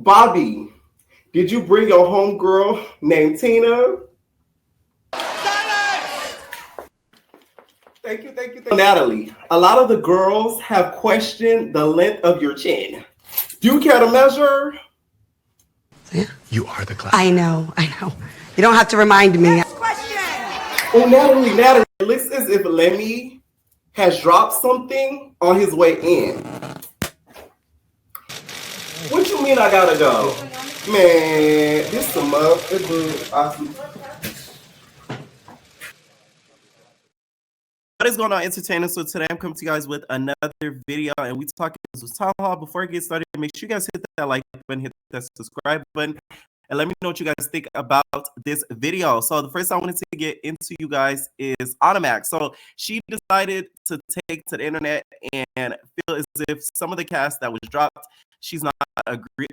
Bobby, did you bring your homegirl named Tina? Thank you. Natalie, a lot of the girls have questioned the length of your chin. Do you care to measure? You are the class. I know. You don't have to remind me. Oh, Natalie, it looks as if Lemmy has dropped something on his way in. What you mean I gotta go? Man, this some up. What is going on, entertainers? So today I'm coming to you guys with another video, and we talking this Town Hall. Before I get started, make sure you guys hit that like button, hit that subscribe button, and let me know what you guys think about this video. So the first I wanted to get into you guys is Ahna. So she decided to take to the internet and feel as if some of the cast that was dropped, she's not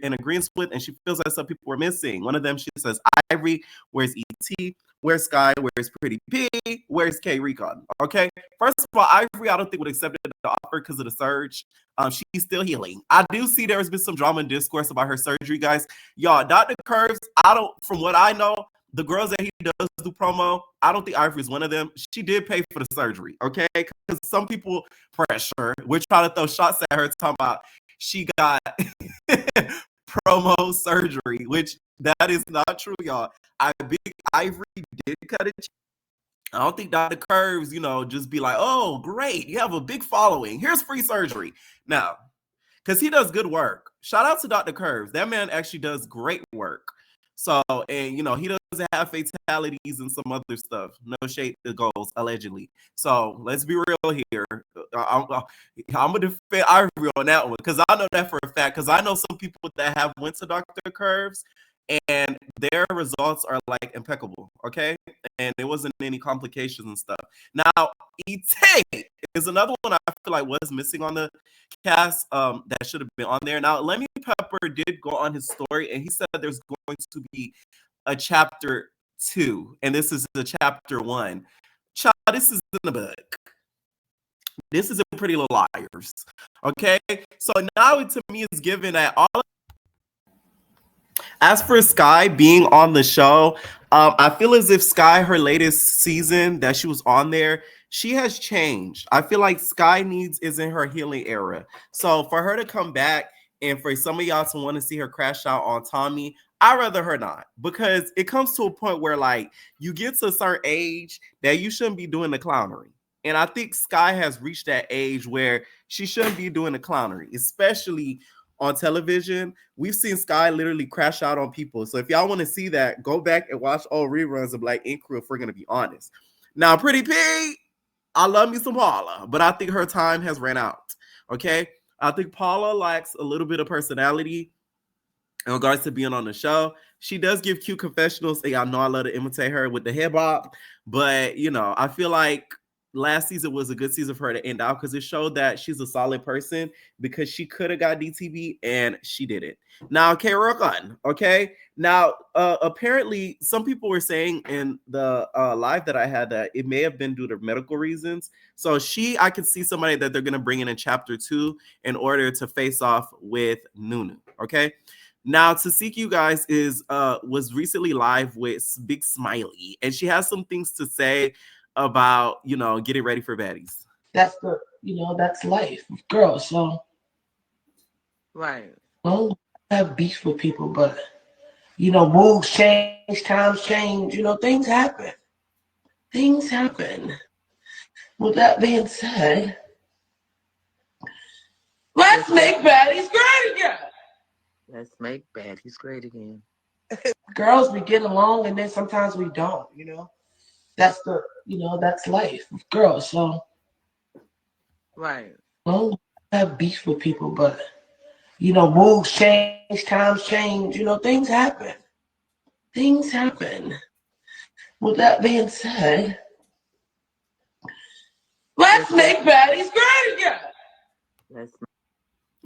in agreement with, and she feels like some people were missing. One of them, she says, Ivory, where's E.T.? Where's Sky? Where's Pretty P? Where's K Recon? Okay. First of all, Ivory, I don't think would accept the offer because of the surge. She's still healing. I do see there's been some drama and discourse about her surgery, guys. Y'all, Dr. Curves, from what I know, the girls that he does do promo, I don't think Ivory is one of them. She did pay for the surgery, okay? Because some people pressure. We're trying to throw shots at her talking about she got promo surgery, which that is not true, y'all. Big Ivory did cut it. I don't think Dr. Curves, just be like, oh, great, you have a big following. Here's free surgery. Now, because he does good work. Shout out to Dr. Curves. That man actually does great work. So, and, he doesn't have fatalities and some other stuff. No shade to goals, allegedly. So, let's be real here. I'm going to defend Ivory on that one because I know that for a fact because I know some people that have went to Dr. Curves and their results are like impeccable, okay? And there wasn't any complications and stuff. Now, E.T. is another one I feel like was missing on the cast that should have been on there. Now, Lemmy Pepper did go on his story, and he said there's going to be a chapter 2, and this is the chapter 1. Child, this is in the book. This is a Pretty Little Liars, okay? So now to me is given that all. As for Sky being on the show, I feel as if Sky, her latest season that she was on there, she has changed. I feel like Sky is in her healing era. So for her to come back and for some of y'all to want to see her crash out on Tommy, I'd rather her not, because it comes to a point where like you get to a certain age that you shouldn't be doing the clownery. And I think Sky has reached that age where she shouldn't be doing the clownery, especially on television. We've seen Sky literally crash out on people. So if y'all want to see that, go back and watch all reruns of Black Ink Crew if we're going to be honest. Now, Pretty P, I love me some Paula, but I think her time has ran out. Okay? I think Paula lacks a little bit of personality in regards to being on the show. She does give cute confessionals, and y'all know I love to imitate her with the head bop. But, I feel like last season was a good season for her to end out because it showed that she's a solid person because she could have got DTV and she didn't. Now, K Rokan, okay? Now, apparently, some people were saying in the live that I had that it may have been due to medical reasons. So I could see somebody that they're going to bring in chapter 2 in order to face off with Nunu, okay? Now, Tesehki, you guys, was recently live with Big Smiley, and she has some things to say about getting ready for baddies. That's that's life, girls. So right. Well, I have beef with people, but moves change, times change. Things happen. Things happen. With that being said, let's make baddies great again. Let's make baddies great again. Girls, we get along, and then sometimes we don't. That's that's life, girls. So right. Well, I have beef with people, but moves change, times change. Things happen. Things happen. With that being said, let's make baddies great again.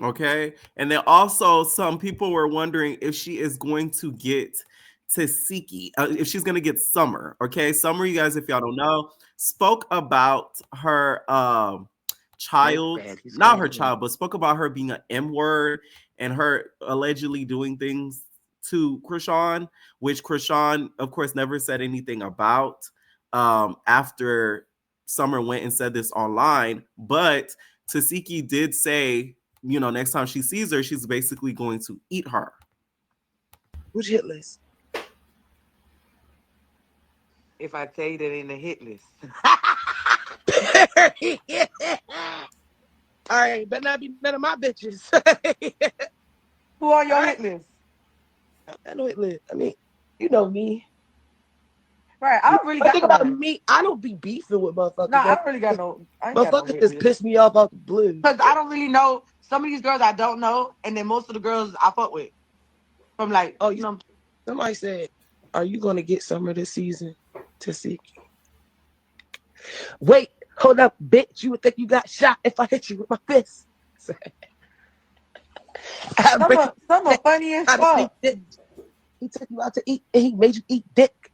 Okay, and then also some people were wondering if she is going to get Tesehki, if she's going to get Summer. Okay, Summer, you guys, if y'all don't know, spoke about her child, He's not great her again. child, but spoke about her being an M word and her allegedly doing things to Krishan, which Krishan, of course, never said anything about after Summer went and said this online. But Tesehki did say, you know, next time she sees her, she's basically going to eat her. Which hit list? If I tell you that ain't a hit list. All right, better not be none of my bitches. Who on your All hit right. list? I know hit list. I mean, you know me. Right, I don't really One got thing no about one. me, I don't be beefing with motherfuckers. No, I don't really got no. I ain't got no Motherfuckers hit just list. piss me off out the blue. Because I don't really know some of these girls I don't know, and then most of the girls I fuck with. From like, Oh, you know, somebody said, "Are you gonna get Summer this season?" Tesehki. Wait, hold up, bitch. You would think you got shot if I hit you with my fist. some are funny as fuck. He took you out to eat and he made you eat dick.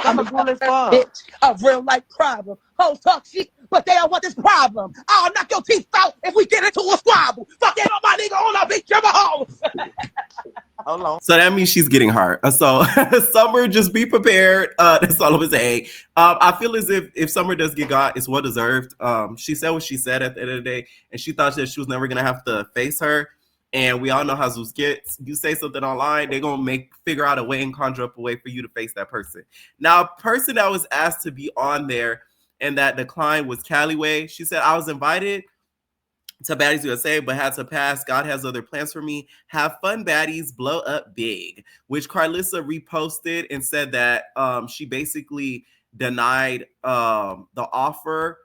Some are cool as fuck. Bitch, a real life problem. Hoes talk shit, but they don't want this problem. I'll knock your teeth out if we get into a squabble. Fuck it on my nigga on a beat your hoes. Hold on. So that means she's getting hurt. So Summer, just be prepared. That's all I'm gonna say. I feel as if Summer does get got, it's well deserved. She said what she said at the end of the day, and she thought that she was never gonna have to face her. And we all know how Zeus gets. You say something online, they're gonna figure out a way and conjure up a way for you to face that person. Now, a person that was asked to be on there and that declined was Kaliwae. She said, I was invited to Baddies USA, but had to pass. God has other plans for me. Have fun, baddies. Blow up big. Which Carlissa reposted and said that she basically denied the offer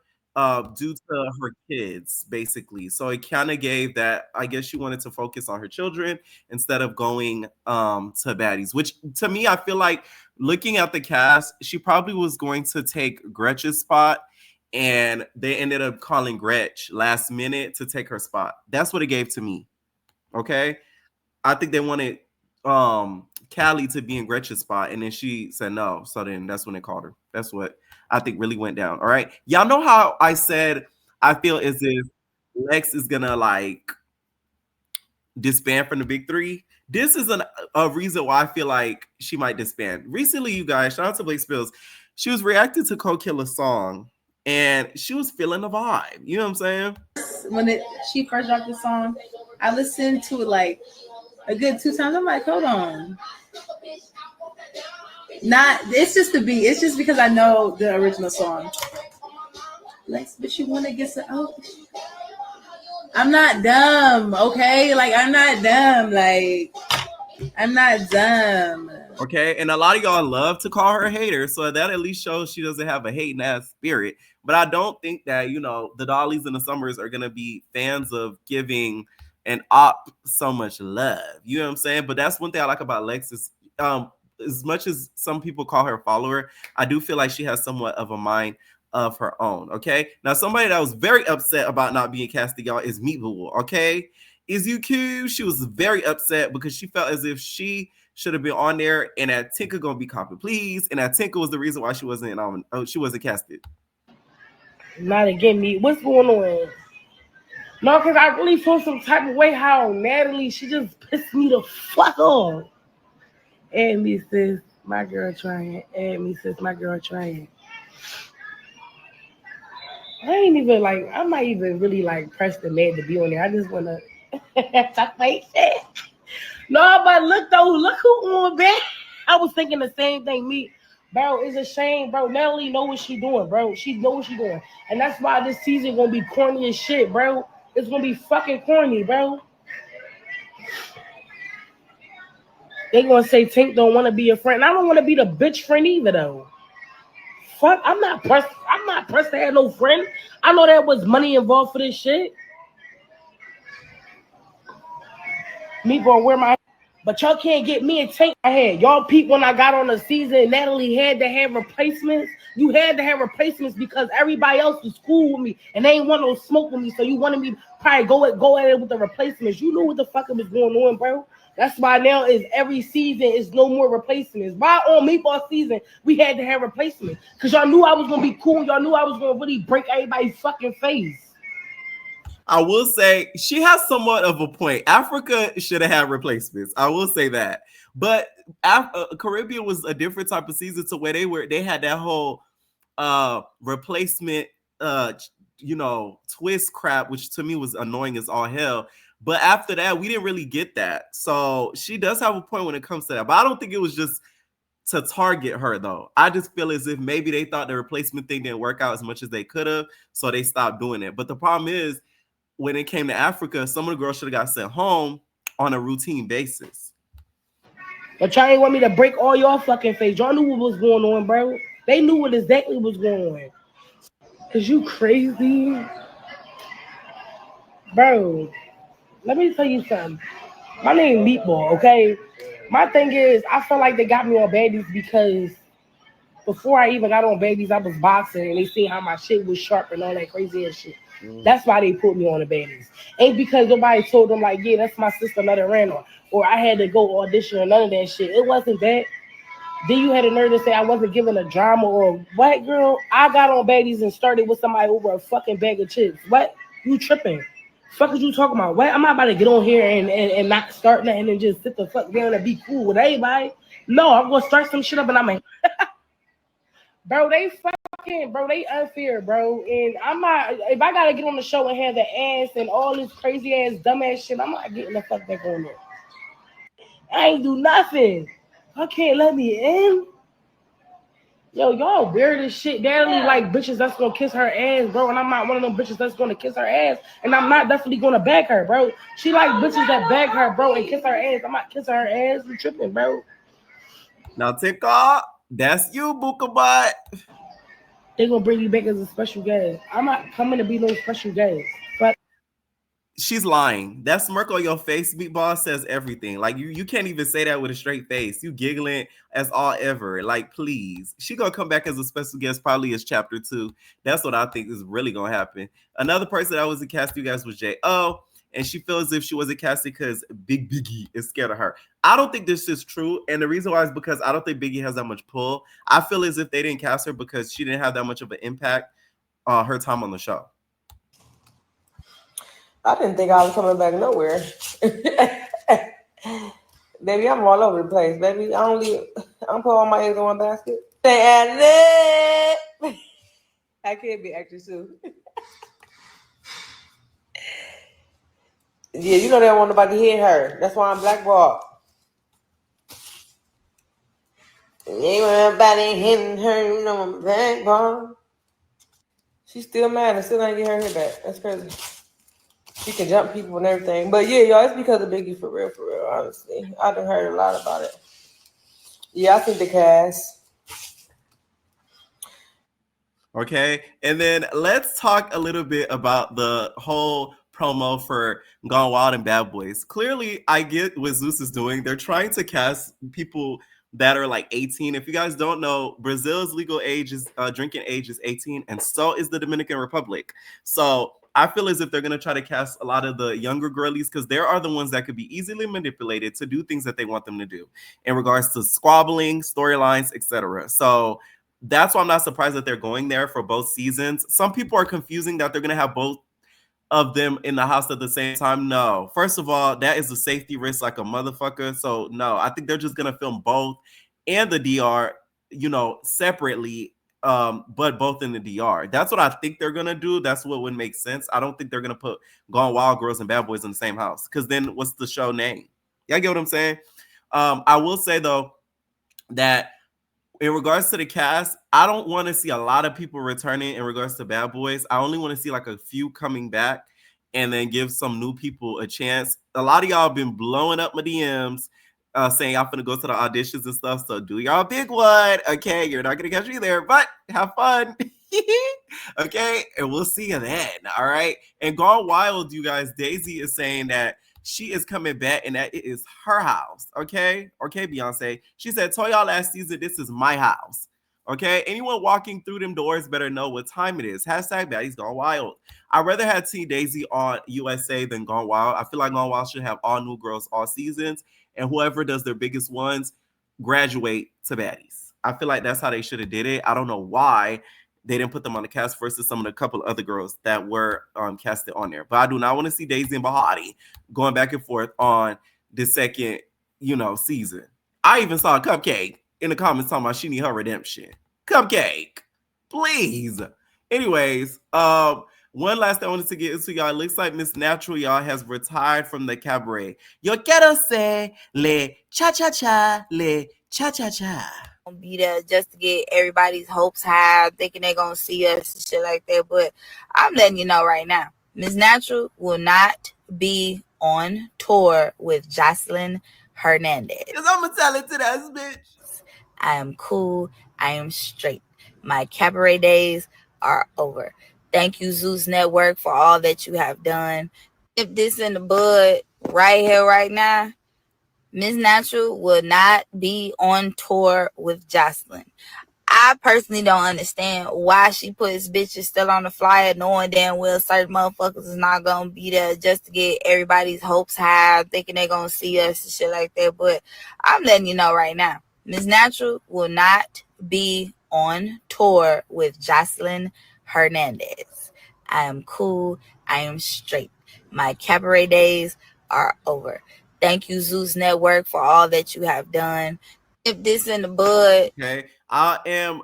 due to her kids, basically. So it kind of gave that, I guess she wanted to focus on her children instead of going to Baddies, which to me, I feel like looking at the cast, she probably was going to take Gretch's spot, and they ended up calling Gretch last minute to take her spot. That's what it gave to me. Okay. I think they wanted Callie to be in Gretch's spot, and then she said no. So then that's when they called her. That's what I think really went down. All right. Y'all know how I said I feel as if Lex is gonna like disband from the big three. This is a reason why I feel like she might disband. Recently, you guys, shout out to Blake Spills. She was reacting to Cold Killer's song, and she was feeling the vibe. You know what I'm saying? When she first dropped the song, I listened to it like a good 2 times. I'm like, hold on. It's just the beat. It's just because I know the original song. Lex, but you want to get some. Oh, I'm not dumb, okay? Like, I'm not dumb. Like, I'm not dumb. Okay, and a lot of y'all love to call her a hater, so that at least shows she doesn't have a hating ass spirit. But I don't think that, you know, the Dollies and the Summers are gonna be fans of giving an op so much love. You know what I'm saying? But that's one thing I like about Lex is as much as some people call her a follower, I do feel like she has somewhat of a mind of her own. Okay. Now, somebody that was very upset about not being casted, y'all, is Meatball. Okay. Is you cute? She was very upset because she felt as if she should have been on there, and that Tinker gonna be copy, please. And that Tinker was the reason why she wasn't she wasn't casted. Not again, me. What's going on? No, because I really feel some type of way how Natalie, she just pissed me the fuck off. And me says, my girl trying. And me says, my girl trying. I ain't even like, I might even really like press the man to be on there. I just want to talk my shit. No, but look who on, man. I was thinking the same thing. Me, bro, it's a shame, bro. Natalie know what she doing, bro. She know what she doing. And that's why this season gonna be corny as shit, bro. It's gonna be fucking corny, bro. They gonna say Tink don't want to be a friend. I don't want to be the bitch friend either, though. Fuck, I'm not pressed to have no friend. I know there was money involved for this shit. Me gonna wear my, but y'all can't get me and Tank my head. Y'all peep when I got on the season, Natalie had to have replacements. You had to have replacements because everybody else was cool with me and they ain't want no smoke with me. So you wanted me to probably go at it with the replacements. You knew what the fuck was going on, bro. That's why now is every season is no more replacements. Why on Meatball season we had to have replacements? Because y'all knew I was gonna be cool. Y'all knew I was gonna really break everybody's fucking face. I will say she has somewhat of a point. Africa should have had replacements. I will say that. But Caribbean was a different type of season to where they had that whole replacement twist crap, which to me was annoying as all hell. But after that, we didn't really get that. So she does have a point when it comes to that. But I don't think it was just to target her though. I just feel as if maybe they thought the replacement thing didn't work out as much as they could have, so they stopped doing it. But the problem is when it came to Africa, some of the girls should have got sent home on a routine basis. But y'all ain't want me to break all y'all fucking face. Y'all knew what was going on, bro. They knew what exactly was going on. Cause you crazy, bro. Let me tell you something. My name Meatball, okay? My thing is, I feel like they got me on baddies because before I even got on baddies, I was boxing and they see how my shit was sharp and all that crazy ass shit. That's why they put me on the baddies. Ain't because nobody told them like, yeah, that's my sister, let her ran on. Or I had to go audition or none of that shit. It wasn't that. Then you had a nerve to say I wasn't given a drama or what, girl? I got on baddies and started with somebody over a fucking bag of chips. What? You tripping? Fuck is you talking about? What? I'm not about to get on here and not start nothing and just sit the fuck down and be cool with everybody. No, I'm gonna start some shit up and I'm like, bro, they unfair, bro. And I'm not, if I gotta get on the show and have the ass and all this crazy ass, dumb ass shit, I'm not getting the fuck back on there. I ain't do nothing. I can't let me in. Yo, y'all weird as shit. They only like bitches that's gonna kiss her ass, bro. And I'm not one of them bitches that's gonna kiss her ass. And I'm not definitely gonna back her, bro. She like bitches that back her, bro, and kiss her ass. I'm not kissing her ass. You tripping, bro. Now take off. That's you, Booka Butt. They gonna bring you back as a special guest. I'm not coming to be no special guest. But She's lying. That smirk on your face, Meatball, says everything. Like you can't even say that with a straight face. You giggling as all ever. Like, please. She gonna come back as a special guest, probably as chapter 2. That's what I think is really gonna happen. Another person that was a cast, you guys, was J.O. And she feels as if she wasn't casted because Big Biggie is scared of her. I don't think this is true. And the reason why is because I don't think Biggie has that much pull. I feel as if they didn't cast her because she didn't have that much of an impact on her time on the show. I didn't think I was coming back nowhere. Baby, I'm all over the place, baby. I don't put all my eggs in one basket. I can't be actress too. Yeah, you know they don't want nobody to hit her. That's why I'm blackballed. Ain't nobody hitting her, you know I'm blackballed. She's still mad and still ain't get her hit back. That's crazy. She can jump people and everything. But yeah, y'all, it's because of Biggie for real, honestly. I done heard a lot about it. Yeah, I think the cast. Okay, and then let's talk a little bit about the whole promo for Gone Wild and Bad Boys. Clearly, I get what Zeus is doing. They're trying to cast people that are like 18. If you guys don't know, Brazil's legal age is drinking age is 18, and so is the Dominican Republic. So I feel as if they're going to try to cast a lot of the younger girlies because there are the ones that could be easily manipulated to do things that they want them to do in regards to squabbling, storylines, etc. So that's why I'm not surprised that they're going there for both seasons. Some people are confusing that they're going to have both of them in the house at the same time. No. First of all, that is a safety risk like a motherfucker. So no, I think they're just going to film both and the DR, separately, but both in the DR. That's what I think they're going to do. That's what would make sense. I don't think they're going to put Gone Wild Girls and Bad Boys in the same house because then what's the show name? Y'all get what I'm saying? I will say, though, that in regards to the cast, I don't want to see a lot of people returning in regards to Bad Boys. I only want to see like a few coming back and then give some new people a chance. A lot of y'all have been blowing up my DMs saying y'all finna go to the auditions and stuff. So do y'all big one. Okay, you're not going to catch me there, but have fun. Okay, and we'll see you then. All right. And Gone Wild, you guys, Daisy is saying that she is coming back and that it is her house. Okay, Beyonce. She said, told y'all last season, this is my house. Okay, anyone walking through them doors better know what time it is. Hashtag Baddies Gone Wild. I'd rather have T Daisy on USA than Gone Wild. I feel like Gone Wild should have all new girls all seasons. and whoever does their biggest ones graduate to baddies. I feel like that's how they should have did it. I don't know why they didn't put them on the cast versus some of the couple other girls that were casted on there. But I do not want to see Daisy and Bahati going back and forth on the second, season. I even saw a Cupcake in the comments talking about she need her redemption. Cupcake, please. Anyways, one last thing I wanted to get into, y'all. It looks like Miss Natural, y'all, has retired from the Cabaret. Yo quiero ser le cha-cha-cha, le cha-cha-cha. Be there just to get everybody's hopes high, thinking they're gonna see us and shit like that. But I'm letting you know right now, Miss Natural will not be on tour with Jocelyn Hernandez. Cause I'm gonna tell it to that bitch. I am cool. I am straight. My Cabaret days are over. Thank you, Zeus Network, for all that you have done. If this in the bud right here, right now, Miss Natural will not be on tour with Jocelyn. I personally don't understand why she puts bitches still on the flyer, knowing damn well certain motherfuckers is not gonna be there just to get everybody's hopes high, thinking they're gonna see us and shit like that. But I'm letting you know right now, Miss Natural will not be on tour with Jocelyn Hernandez. I am cool. I am straight. My Cabaret days are over. Thank you, Zeus Network, for all that you have done. If this in the bud. Okay. I am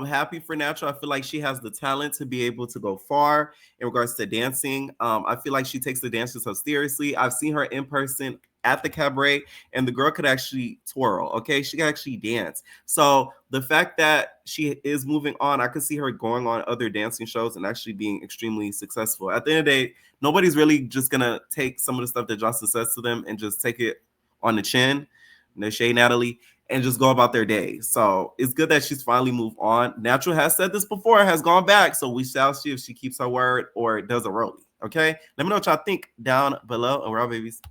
happy for Natural. I feel like she has the talent to be able to go far in regards to dancing. I feel like she takes the dances so seriously. I've seen her in person at the Cabaret, and the girl could actually twirl. Okay, she can actually dance. So the fact that she is moving on, I could see her going on other dancing shows and actually being extremely successful. At the end of the day, nobody's really just gonna take some of the stuff that Jocelyn says to them and just take it on the chin. No shade, Natalie, and just go about their day. So it's good that she's finally moved on. Natural has said this before, has gone back. So we shall see if she keeps her word or does a rollie. Okay. Let me know what y'all think down below. And we're all babies.